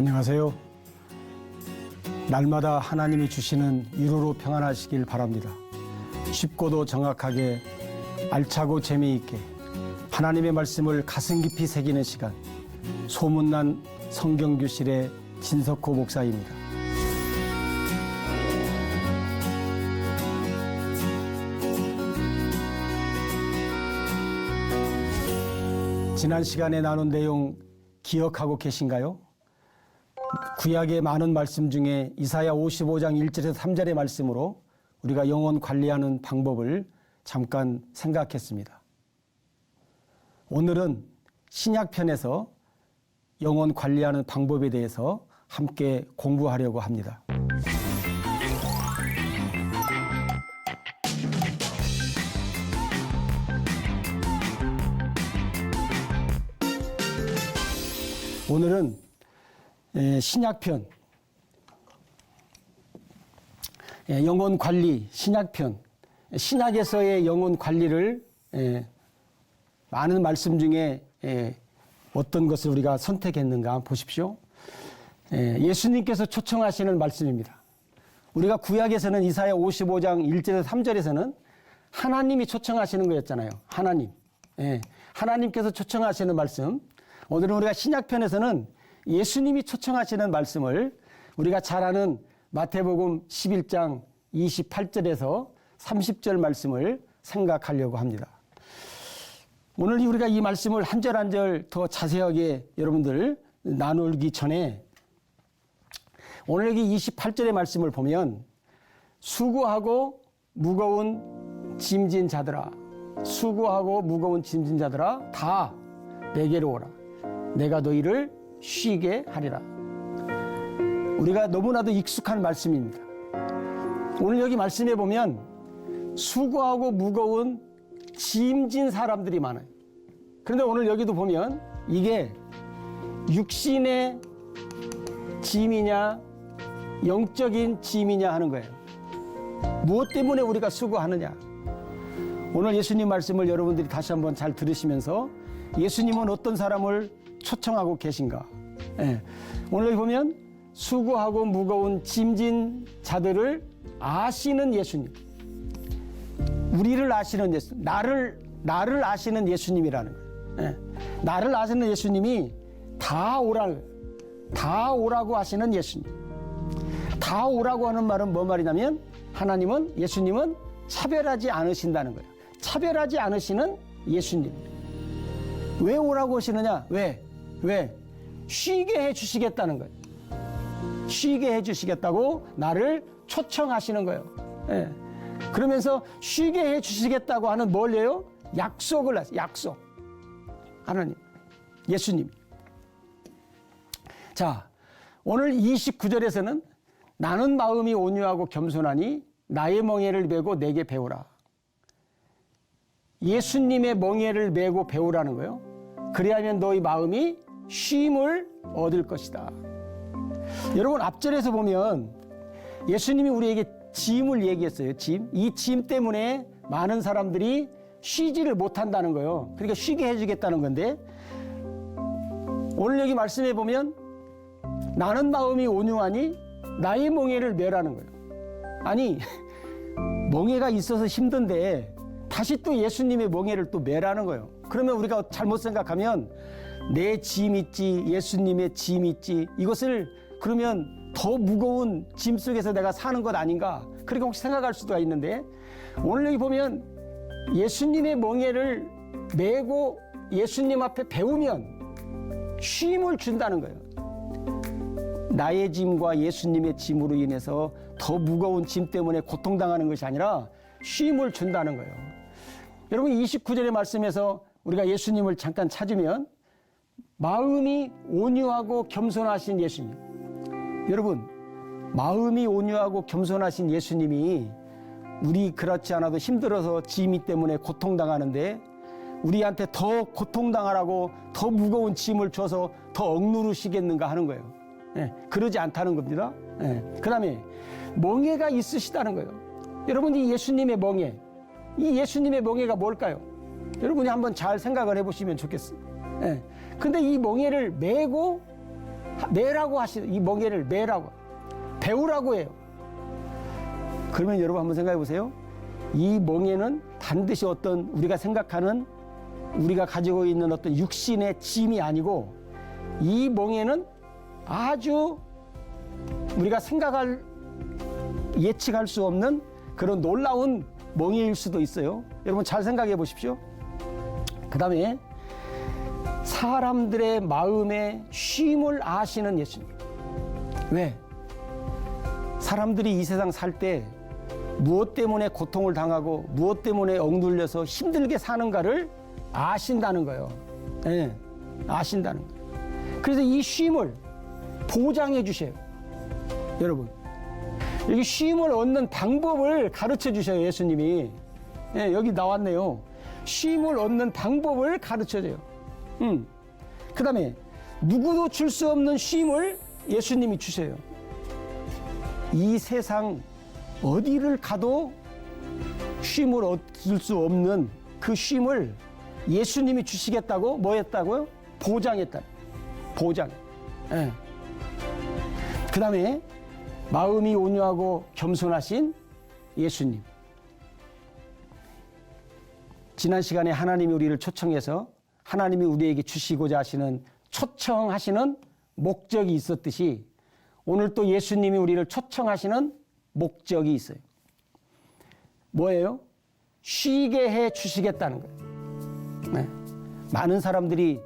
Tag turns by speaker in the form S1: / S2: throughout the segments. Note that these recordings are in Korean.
S1: 안녕하세요. 날마다 하나님이 주시는 위로로 평안하시길 바랍니다. 쉽고도 정확하게 알차고 재미있게 하나님의 말씀을 가슴 깊이 새기는 시간, 소문난 성경교실의 진석호 목사입니다. 지난 시간에 나눈 내용 기억하고 계신가요? 구약의 많은 말씀 중에 이사야 55장 1절에서 3절의 말씀으로 우리가 영혼 관리하는 방법을 잠깐 생각했습니다. 오늘은 신약편에서 영혼 관리하는 방법에 대해서 함께 공부하려고 합니다. 오늘은 신약편, 영혼 관리, 신약편, 신약에서의 영혼 관리를 많은 말씀 중에 어떤 것을 우리가 선택했는가 보십시오. 예수님께서 초청하시는 말씀입니다. 우리가 구약에서는 이사야 55장 1절에서 3절에서는 하나님이 초청하시는 거였잖아요. 하나님. 하나님께서 초청하시는 말씀. 오늘은 우리가 신약편에서는 예수님이 초청하시는 말씀을 우리가 잘 아는 마태복음 11장 28절에서 30절 말씀을 생각하려고 합니다. 오늘 우리가 이 말씀을 한 절 한 절 더 자세하게 여러분들 나누기 전에 오늘 여기 28절의 말씀을 보면 수고하고 무거운 짐진 자들아, 수고하고 무거운 짐진 자들아 다 내게로 오라. 내가 너희를 쉬게 하리라. 우리가 너무나도 익숙한 말씀입니다. 오늘 여기 말씀에 보면 수고하고 무거운 짐진 사람들이 많아요. 그런데 오늘 여기도 보면 이게 육신의 짐이냐 영적인 짐이냐 하는 거예요. 무엇 때문에 우리가 수고하느냐. 오늘 예수님 말씀을 여러분들이 다시 한번 잘 들으시면서 예수님은 어떤 사람을 초청하고 계신가. 오늘 여기 보면 수고하고 무거운 짐진 자들을 아시는 예수님, 우리를 아시는 예수님, 나를 아시는 예수님이라는 거예요. 나를 아시는 예수님이 다 오라고 하시는 예수님. 다 오라고 하는 말은 뭐 말이냐면 하나님은, 예수님은 차별하지 않으신다는 거예요. 차별하지 않으시는 예수님. 왜 오라고 하시느냐? 왜? 쉬게 해주시겠다는 거예요. 쉬게 해주시겠다고 나를 초청하시는 거예요. 그러면서 쉬게 해주시겠다고 하는 뭘요? 약속을 하세요. 약속. 하나님, 예수님. 자, 오늘 29절에서는 나는 마음이 온유하고 겸손하니 나의 멍에를 메고 내게 배우라. 예수님의 멍에를 메고 배우라는 거예요. 그리하면 너희 마음이 쉼을 얻을 것이다. 여러분 앞절에서 보면 예수님이 우리에게 짐을 얘기했어요. 짐. 이 짐 때문에 많은 사람들이 쉬지를 못한다는 거예요. 그러니까 쉬게 해주겠다는 건데 오늘 여기 말씀해 보면 나는 마음이 온유하니 나의 멍에를 메라는 거예요. 아니 멍에가 있어서 힘든데 다시 또 예수님의 멍에를 또 메라는 거예요. 그러면 우리가 잘못 생각하면 내 짐 있지, 예수님의 짐 있지, 이것을 그러면 더 무거운 짐 속에서 내가 사는 것 아닌가, 그렇게 혹시 생각할 수도 있는데 오늘 여기 보면 예수님의 멍에를 메고 예수님 앞에 배우면 쉼을 준다는 거예요. 나의 짐과 예수님의 짐으로 인해서 더 무거운 짐 때문에 고통당하는 것이 아니라 쉼을 준다는 거예요. 여러분 29절의 말씀에서 우리가 예수님을 잠깐 찾으면 마음이 온유하고 겸손하신 예수님. 여러분 마음이 온유하고 겸손하신 예수님이 우리 그렇지 않아도 힘들어서 짐이 때문에 고통당하는데 우리한테 더 고통당하라고 더 무거운 짐을 줘서 더 억누르시겠는가 하는 거예요. 그러지 않다는 겁니다. 그 다음에 멍에가 있으시다는 거예요. 여러분 이 예수님의 멍에, 이 예수님의 멍에가 뭘까요? 여러분이 한번 잘 생각을 해보시면 좋겠어요. 근데 이 멍에를 메고 매라고 하시는 이 멍에를 매라고 배우라고 해요. 그러면 여러분 한번 생각해 보세요. 이 멍에는 반드시 어떤 우리가 생각하는 우리가 가지고 있는 어떤 육신의 짐이 아니고 이 멍에는 아주 우리가 생각할 예측할 수 없는 그런 놀라운 멍에일 수도 있어요. 여러분 잘 생각해 보십시오. 그 다음에 사람들의 마음의 쉼을 아시는 예수님. 왜? 사람들이 이 세상 살 때 무엇 때문에 고통을 당하고 무엇 때문에 억눌려서 힘들게 사는가를 아신다는 거예요. 네, 아신다는 거예요. 그래서 이 쉼을 보장해 주셔요. 여러분 여기 쉼을 얻는 방법을 가르쳐 주셔요. 예수님이. 네, 여기 나왔네요. 쉼을 얻는 방법을 가르쳐 줘요. 그 다음에 누구도 줄 수 없는 쉼을 예수님이 주셔요. 이 세상 어디를 가도 쉼을 얻을 수 없는 그 쉼을 예수님이 주시겠다고 뭐 했다고요? 보장했다. 보장. 네. 그 다음에 마음이 온유하고 겸손하신 예수님. 지난 시간에 하나님이 우리를 초청해서 하나님이 우리에게 주시고자 하시는 초청하시는 목적이 있었듯이 오늘 또 예수님이 우리를 초청하시는 목적이 있어요. 뭐예요? 쉬게 해 주시겠다는 거예요. 네. 많은 사람들이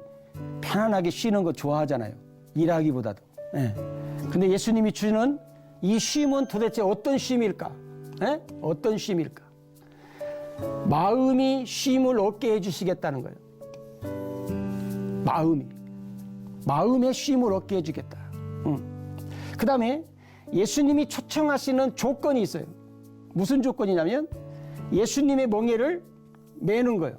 S1: 편안하게 쉬는 거 좋아하잖아요. 일하기보다도. 네. 근데 예수님이 주는 이 쉼은 도대체 어떤 쉼일까? 네? 어떤 쉼일까? 마음이 쉼을 얻게 해주시겠다는 거예요. 마음의 쉼을 얻게 해주겠다. 그 다음에 예수님이 초청하시는 조건이 있어요. 무슨 조건이냐면 예수님의 멍에를 매는 거예요.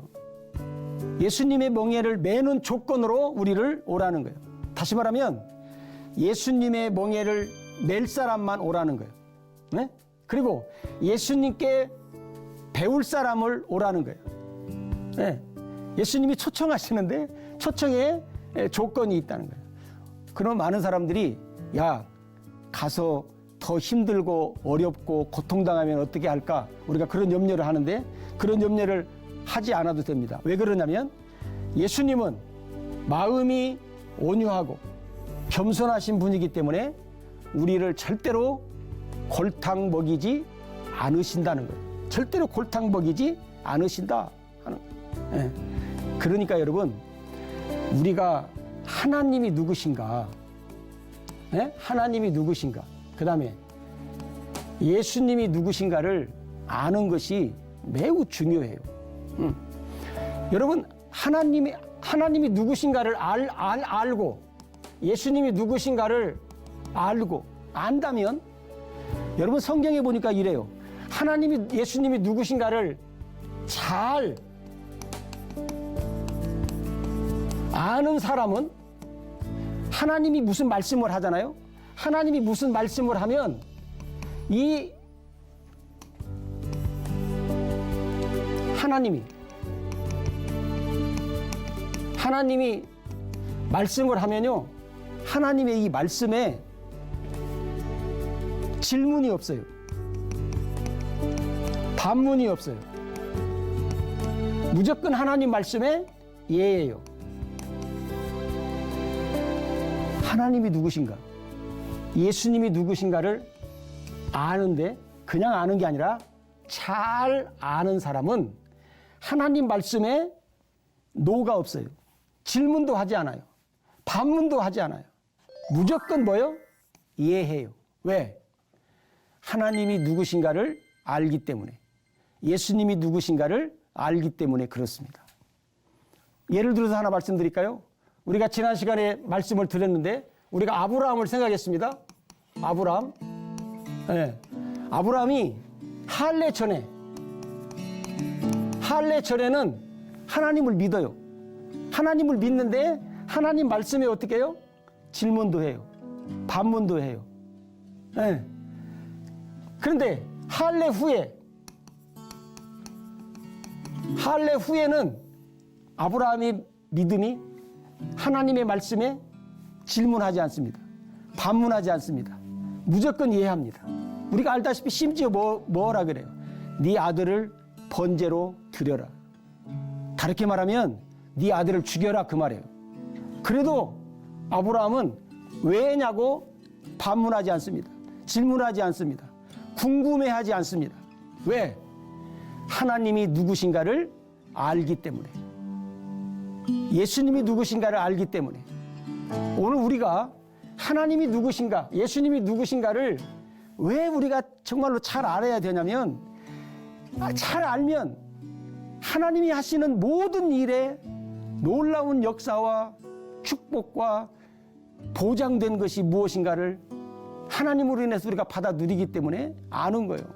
S1: 예수님의 멍에를 매는 조건으로 우리를 오라는 거예요. 다시 말하면 예수님의 멍에를 맬 사람만 오라는 거예요. 네? 그리고 예수님께 배울 사람을 오라는 거예요. 네. 예수님이 초청하시는데 초청에 조건이 있다는 거예요. 그럼 많은 사람들이 야 가서 더 힘들고 어렵고 고통당하면 어떻게 할까? 우리가 그런 염려를 하는데 그런 염려를 하지 않아도 됩니다. 왜 그러냐면 예수님은 마음이 온유하고 겸손하신 분이기 때문에 우리를 절대로 골탕 먹이지 않으신다는 거예요. 절대로 골탕 먹이지 않으신다 하는 거예요. 네. 그러니까 여러분 우리가 하나님이 누구신가? 네? 하나님이 누구신가? 그 다음에 예수님이 누구신가를 아는 것이 매우 중요해요. 여러분 하나님이 누구신가를 알고 예수님이 누구신가를 알고 안다면 여러분 성경에 보니까 이래요. 예수님이 누구신가를 잘 아는 사람은 하나님이 무슨 말씀을 하잖아요. 하나님이 무슨 말씀을 하면 이 하나님이 말씀을 하면요. 하나님의 이 말씀에 질문이 없어요. 반문이 없어요. 무조건 하나님 말씀에 예예요. 하나님이 누구신가? 예수님이 누구신가를 아는데 그냥 아는 게 아니라 잘 아는 사람은 하나님 말씀에 노가 없어요. 질문도 하지 않아요. 반문도 하지 않아요. 무조건 뭐요? 이해해요. 왜? 하나님이 누구신가를 알기 때문에, 예수님이 누구신가를 알기 때문에 그렇습니다. 예를 들어서 하나 말씀드릴까요? 우리가 지난 시간에 말씀을 드렸는데 우리가 아브라함을 생각했습니다. 아브라함. 네. 아브라함이 할례 전에는 하나님을 믿어요. 하나님을 믿는데 하나님 말씀에 어떻게 해요? 질문도 해요. 반문도 해요. 네. 그런데 할례 후에는 아브라함의 믿음이 하나님의 말씀에 질문하지 않습니다. 반문하지 않습니다. 무조건 이해합니다. 우리가 알다시피 심지어 뭐라 그래요? 네 아들을 번제로 드려라. 다르게 말하면 네 아들을 죽여라 그 말이에요. 그래도 아브라함은 왜냐고 반문하지 않습니다. 질문하지 않습니다. 궁금해하지 않습니다. 왜? 하나님이 누구신가를 알기 때문에. 예수님이 누구신가를 알기 때문에. 오늘 우리가 하나님이 누구신가, 예수님이 누구신가를 왜 우리가 정말로 잘 알아야 되냐면, 잘 알면 하나님이 하시는 모든 일에 놀라운 역사와 축복과 보장된 것이 무엇인가를 하나님으로 인해서 우리가 받아 누리기 때문에 아는 거예요.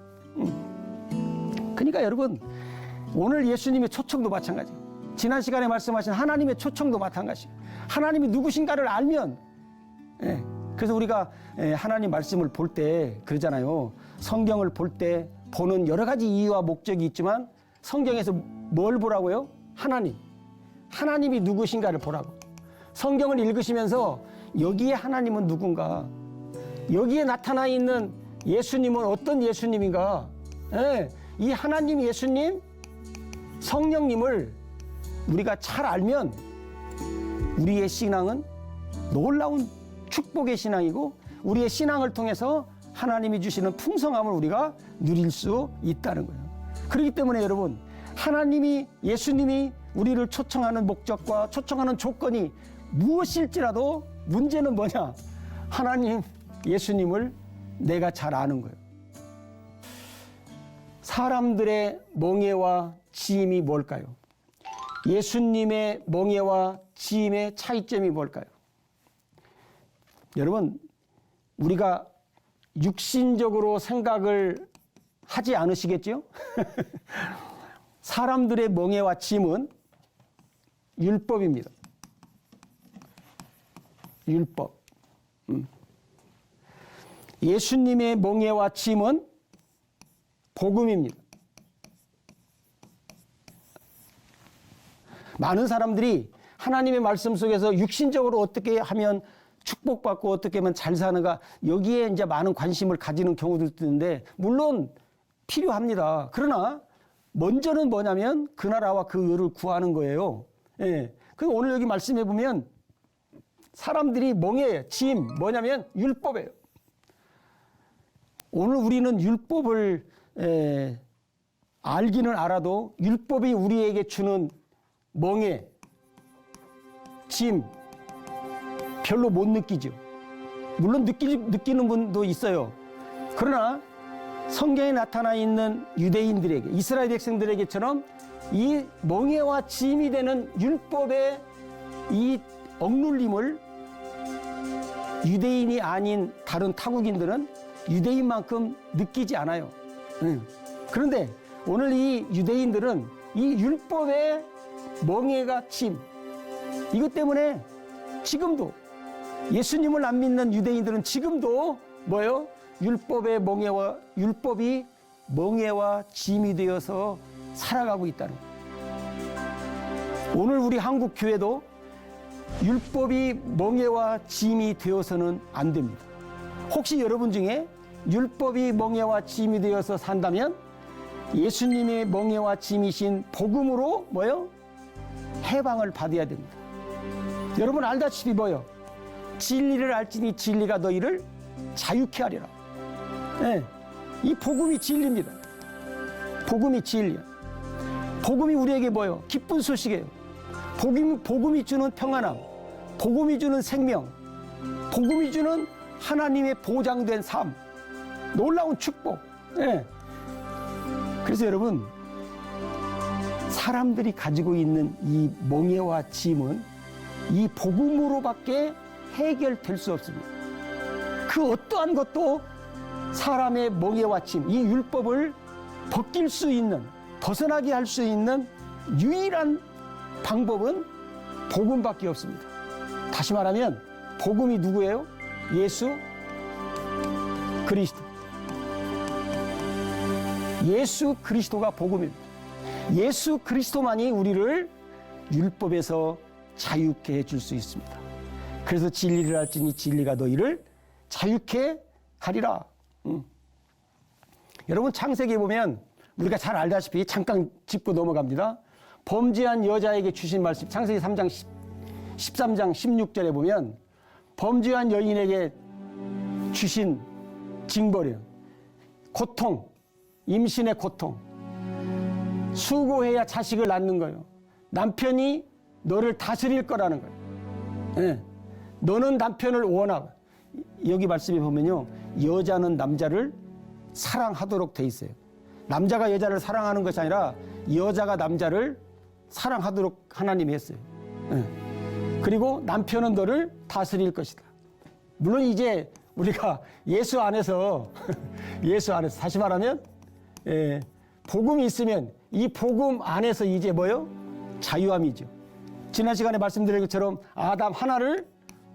S1: 그러니까 여러분, 오늘 예수님의 초청도 마찬가지예요. 지난 시간에 말씀하신 하나님의 초청도 마찬가지예요. 하나님이 누구신가를 알면, 그래서 우리가 하나님 말씀을 볼 때 그러잖아요. 성경을 볼 때 보는 여러 가지 이유와 목적이 있지만 성경에서 뭘 보라고요? 하나님이 누구신가를 보라고. 성경을 읽으시면서 여기에 하나님은 누군가, 여기에 나타나 있는 예수님은 어떤 예수님인가, 이 하나님, 예수님, 성령님을 우리가 잘 알면 우리의 신앙은 놀라운 축복의 신앙이고, 우리의 신앙을 통해서 하나님이 주시는 풍성함을 우리가 누릴 수 있다는 거예요. 그렇기 때문에 여러분, 하나님이, 예수님이 우리를 초청하는 목적과 초청하는 조건이 무엇일지라도 문제는 뭐냐? 하나님, 예수님을 내가 잘 아는 거예요. 사람들의 멍에와 지임이 뭘까요? 예수님의 멍에와 지임의 차이점이 뭘까요? 여러분, 우리가 육신적으로 생각을 하지 않으시겠죠? 사람들의 멍에와 짐은 율법입니다. 율법. 예수님의 멍에와 짐은 복음입니다. 많은 사람들이 하나님의 말씀 속에서 육신적으로 어떻게 하면 축복받고 어떻게 하면 잘 사는가, 여기에 이제 많은 관심을 가지는 경우들도 있는데, 물론 필요합니다. 그러나 먼저는 뭐냐면 그 나라와 그 의를 구하는 거예요. 그래서 오늘 여기 말씀해 보면 사람들이 멍에, 짐, 뭐냐면 율법이에요. 오늘 우리는 율법을 알기는 알아도 율법이 우리에게 주는 멍에, 짐 별로 못 느끼죠. 물론 느끼는 분도 있어요. 그러나 성경에 나타나 있는 유대인들에게, 이스라엘 백성들에게처럼 이 멍에와 짐이 되는 율법의 이 억눌림을 유대인이 아닌 다른 타국인들은 유대인만큼 느끼지 않아요. 그런데 오늘 이 유대인들은 이 율법의 멍에가 짐, 이것 때문에 지금도 예수님을 안 믿는 유대인들은 지금도 뭐예요? 율법의 멍에와, 율법이 멍에와 짐이 되어서 살아가고 있다는 거예요. 오늘 우리 한국 교회도 율법이 멍에와 짐이 되어서는 안 됩니다. 혹시 여러분 중에 율법이 멍에와 짐이 되어서 산다면 예수님의 멍에와 짐이신 복음으로 뭐요? 해방을 받아야 됩니다. 여러분 알다시피 뭐요? 진리를 알지니 진리가 너희를 자유케 하리라. 이 복음이 진리입니다. 복음이 진리야. 복음이 우리에게 뭐요? 기쁜 소식이에요. 복음이 주는 평안함, 복음이 주는 생명, 복음이 주는 하나님의 보장된 삶, 놀라운 축복. 그래서 여러분, 사람들이 가지고 있는 이 멍에와 짐은 이 복음으로밖에 해결될 수 없습니다. 그 어떠한 것도 사람의 멍에와 짐, 이 율법을 벗길 수 있는, 벗어나게 할 수 있는 유일한 방법은 복음밖에 없습니다. 다시 말하면 복음이 누구예요? 예수 그리스도. 예수 그리스도가 복음입니다. 예수 그리스도만이 우리를 율법에서 자유케 해줄 수 있습니다. 그래서 진리를 알지니 진리가 너희를 자유케 하리라. 여러분 창세기에 보면 우리가 잘 알다시피 잠깐 짚고 넘어갑니다. 범죄한 여자에게 주신 말씀 창세기 3장 13장 16절에 보면 범죄한 여인에게 주신 징벌이에요. 고통, 임신의 고통. 수고해야 자식을 낳는 거예요. 남편이 너를 다스릴 거라는 거예요. 네. 너는 남편을 원하고. 여기 말씀에 보면요, 여자는 남자를 사랑하도록 돼 있어요. 남자가 여자를 사랑하는 것이 아니라 여자가 남자를 사랑하도록 하나님이 했어요. 네. 그리고 남편은 너를 다스릴 것이다. 물론 이제 우리가 예수 안에서 예수 안에서 다시 말하면 복음이 있으면 이 복음 안에서 이제 뭐요? 자유함이죠. 지난 시간에 말씀드린 것처럼 아담 하나를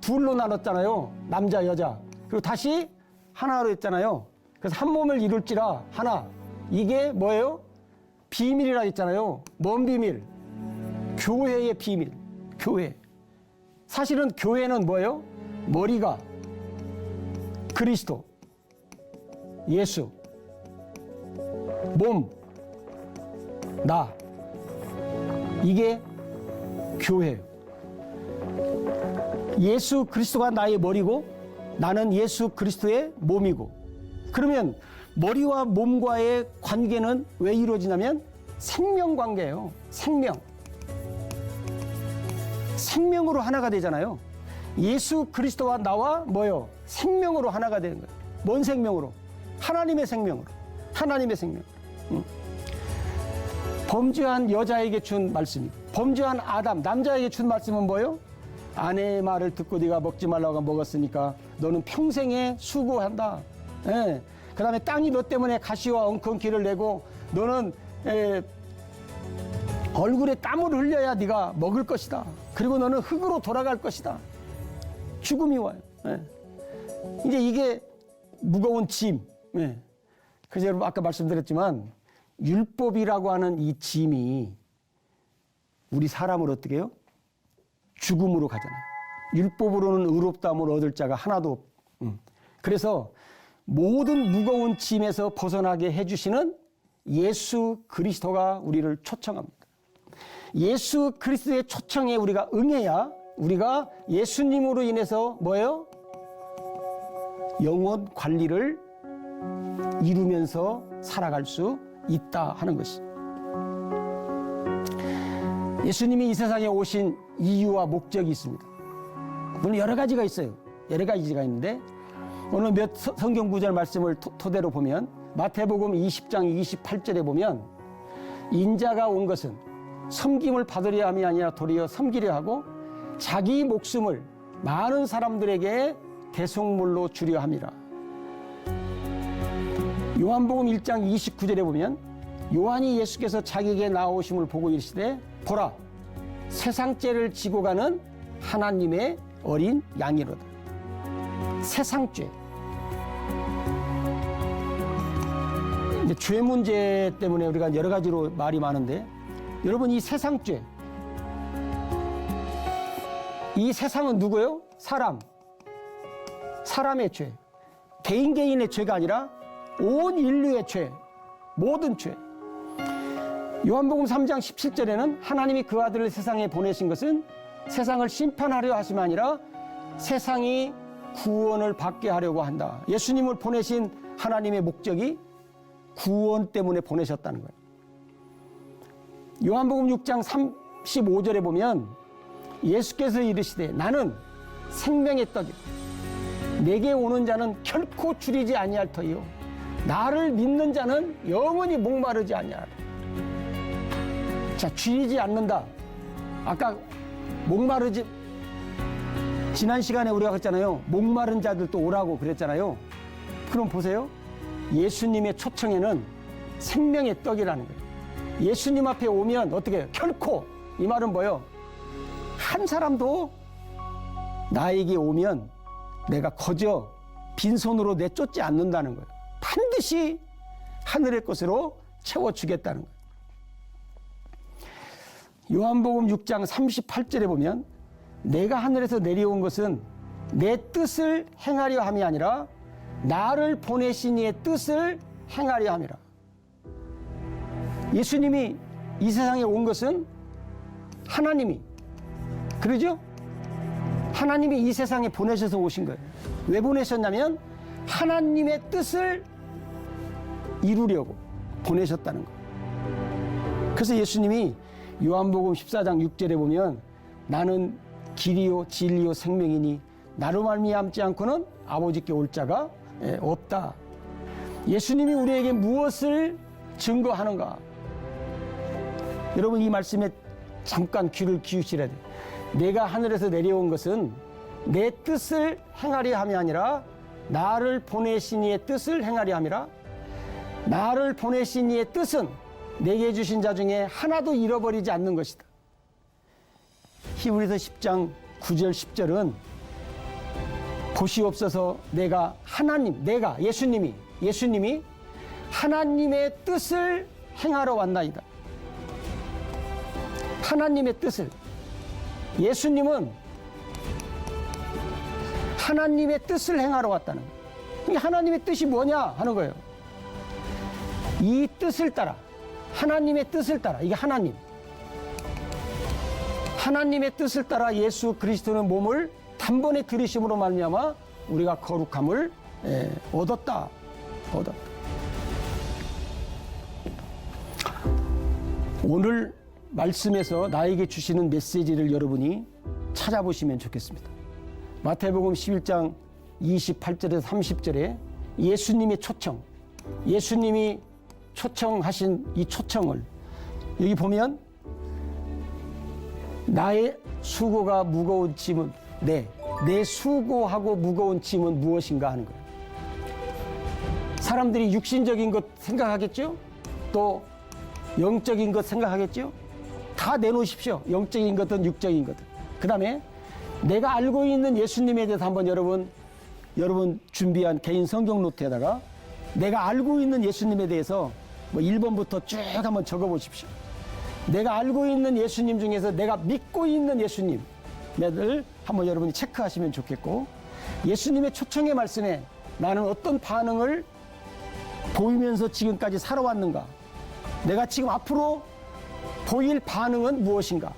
S1: 둘로 나눴잖아요. 남자 여자. 그리고 다시 하나로 했잖아요. 그래서 한 몸을 이룰지라 하나. 이게 뭐예요? 비밀이라 했잖아요. 뭔 비밀? 교회의 비밀. 교회. 사실은 교회는 뭐예요? 머리가 그리스도, 예수, 몸, 나. 이게 교회예요. 예수 그리스도가 나의 머리고 나는 예수 그리스도의 몸이고, 그러면 머리와 몸과의 관계는 왜 이루어지냐면 생명 관계예요. 생명으로 하나가 되잖아요. 예수 그리스도와 나와 뭐요? 생명으로 하나가 되는 거예요. 뭔 생명으로? 하나님의 생명으로. 하나님의 생명으로. 범죄한 여자에게 준 말씀이고, 범죄한 아담 남자에게 준 말씀은 뭐예요? 아내의 말을 듣고 네가 먹지 말라고 먹었으니까 너는 평생에 수고한다. 예. 그 다음에 땅이 너 때문에 가시와 엉겅퀴를 내고 너는 얼굴에 땀을 흘려야 네가 먹을 것이다. 그리고 너는 흙으로 돌아갈 것이다. 죽음이 와요. 예. 이제 이게 무거운 짐. 예. 그래서 여러분 아까 말씀드렸지만 율법이라고 하는 이 짐이 우리 사람을 어떻게 해요? 죽음으로 가잖아요. 율법으로는 의롭다함을 얻을 자가 하나도 없. 그래서 모든 무거운 짐에서 벗어나게 해주시는 예수 그리스도가 우리를 초청합니다. 예수 그리스도의 초청에 우리가 응해야 우리가 예수님으로 인해서 뭐예요? 영혼 관리를 이루면서 살아갈 수 있다 하는 것이. 예수님이 이 세상에 오신 이유와 목적이 있습니다. 물론 여러 가지가 있어요. 여러 가지가 있는데 오늘 몇 성경 구절 말씀을 토대로 보면 마태복음 20장 28절에 보면 인자가 온 것은 섬김을 받으려 함이 아니라 도리어 섬기려 하고 자기 목숨을 많은 사람들에게 대속물로 주려 함이라. 요한복음 1장 29절에 보면 요한이 예수께서 자기에게 나오심을 보고 이르시되 보라 세상죄를 지고 가는 하나님의 어린 양이로다. 세상죄. 이제 죄 문제 때문에 우리가 여러 가지로 말이 많은데 여러분 이 세상죄, 이 세상은 누구예요? 사람의 죄. 개인의 죄가 아니라 온 인류의 죄, 모든 죄. 요한복음 3장 17절에는 하나님이 그 아들을 세상에 보내신 것은 세상을 심판하려 하심이 아니라 세상이 구원을 받게 하려고 한다. 예수님을 보내신 하나님의 목적이 구원 때문에 보내셨다는 거예요. 요한복음 6장 35절에 보면 예수께서 이르시되 나는 생명의 떡이요 내게 오는 자는 결코 줄이지 아니할 터이요 나를 믿는 자는 영원히 목마르지 아니하리라. 자, 줄이지 않는다. 아까 목마르지 지난 시간에 우리가 했잖아요. 목마른 자들 또 오라고 그랬잖아요. 그럼 보세요. 예수님의 초청에는 생명의 떡이라는 거예요. 예수님 앞에 오면 어떻게 해요? 결코. 이 말은 뭐예요? 한 사람도 나에게 오면 내가 거저 빈손으로 내쫓지 않는다는 거예요. 반드시 하늘의 것으로 채워주겠다는 거예요. 요한복음 6장 38절에 보면 내가 하늘에서 내려온 것은 내 뜻을 행하려 함이 아니라 나를 보내신 이의 뜻을 행하려 함이라. 예수님이 이 세상에 온 것은 하나님이, 그러죠? 하나님이 이 세상에 보내셔서 오신 거예요. 왜 보내셨냐면 하나님의 뜻을 이루려고 보내셨다는 거예요. 그래서 예수님이 요한복음 14장 6절에 보면 나는 길이요 진리요 생명이니 나로 말미암지 않고는 아버지께 올 자가 없다. 예수님이 우리에게 무엇을 증거하는가? 여러분 이 말씀에 잠깐 귀를 기울이셔야 돼요. 내가 하늘에서 내려온 것은 내 뜻을 행하려 함이 아니라 나를 보내신 이의 뜻을 행하려 함이라. 나를 보내신 이의 뜻은 내게 주신 자 중에 하나도 잃어버리지 않는 것이다. 히브리서 10장 9절 10절은 보시옵소서 내가 예수님이 하나님의 뜻을 행하러 왔나이다. 하나님의 뜻을. 예수님은 하나님의 뜻을 행하러 왔다는 거예요. 하나님의 뜻이 뭐냐 하는 거예요. 이 뜻을 따라, 하나님의 뜻을 따라, 이게 하나님의 뜻을 따라 예수 그리스도는 몸을 단번에 들이심으로 말미암아 우리가 거룩함을 얻었다. 오늘 말씀에서 나에게 주시는 메시지를 여러분이 찾아보시면 좋겠습니다. 마태복음 11장 28절에서 30절에 예수님의 초청, 예수님이 초청하신 이 초청을 여기 보면 나의 수고가 무거운 짐은 내 수고하고 무거운 짐은 무엇인가 하는 거예요. 사람들이 육신적인 것 생각하겠죠? 또 영적인 것 생각하겠죠? 다 내놓으십시오. 영적인 것든 육적인 것든. 그 다음에 내가 알고 있는 예수님에 대해서 한번 여러분 준비한 개인 성경 노트에다가 내가 알고 있는 예수님에 대해서 1번부터 쭉 한번 적어보십시오. 내가 알고 있는 예수님 중에서 내가 믿고 있는 예수님을 한번 여러분이 체크하시면 좋겠고, 예수님의 초청의 말씀에 나는 어떤 반응을 보이면서 지금까지 살아왔는가, 내가 지금 앞으로 보일 반응은 무엇인가,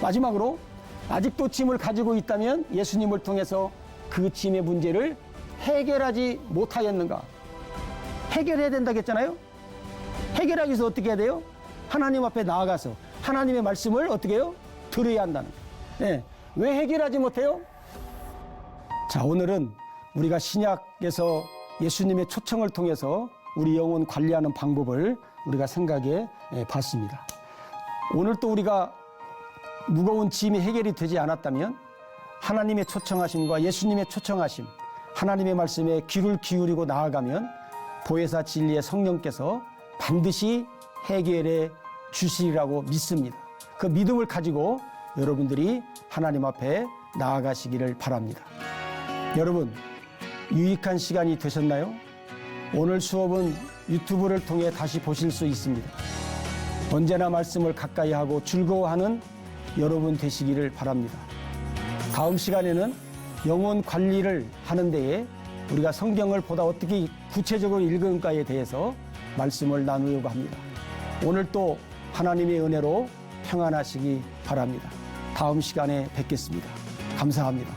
S1: 마지막으로 아직도 짐을 가지고 있다면 예수님을 통해서 그 짐의 문제를 해결하지 못하였는가. 해결해야 된다고 했잖아요. 해결하기 위해서 어떻게 해야 돼요? 하나님 앞에 나아가서 하나님의 말씀을 어떻게 해요? 들어야 한다는 거예요. 왜 해결하지 못해요? 자, 오늘은 우리가 신약에서 예수님의 초청을 통해서 우리 영혼 관리하는 방법을 우리가 생각해 봤습니다. 오늘 또 우리가 무거운 짐이 해결이 되지 않았다면 하나님의 초청하심과 예수님의 초청하심, 하나님의 말씀에 귀를 기울이고 나아가면 보혜사 진리의 성령께서 반드시 해결해 주시리라고 믿습니다. 그 믿음을 가지고 여러분들이 하나님 앞에 나아가시기를 바랍니다. 여러분, 유익한 시간이 되셨나요? 오늘 수업은 유튜브를 통해 다시 보실 수 있습니다. 언제나 말씀을 가까이 하고 즐거워하는 여러분 되시기를 바랍니다. 다음 시간에는 영혼 관리를 하는 데에 우리가 성경을 보다 어떻게 구체적으로 읽은가에 대해서 말씀을 나누려고 합니다. 오늘 또 하나님의 은혜로 평안하시기 바랍니다. 다음 시간에 뵙겠습니다. 감사합니다.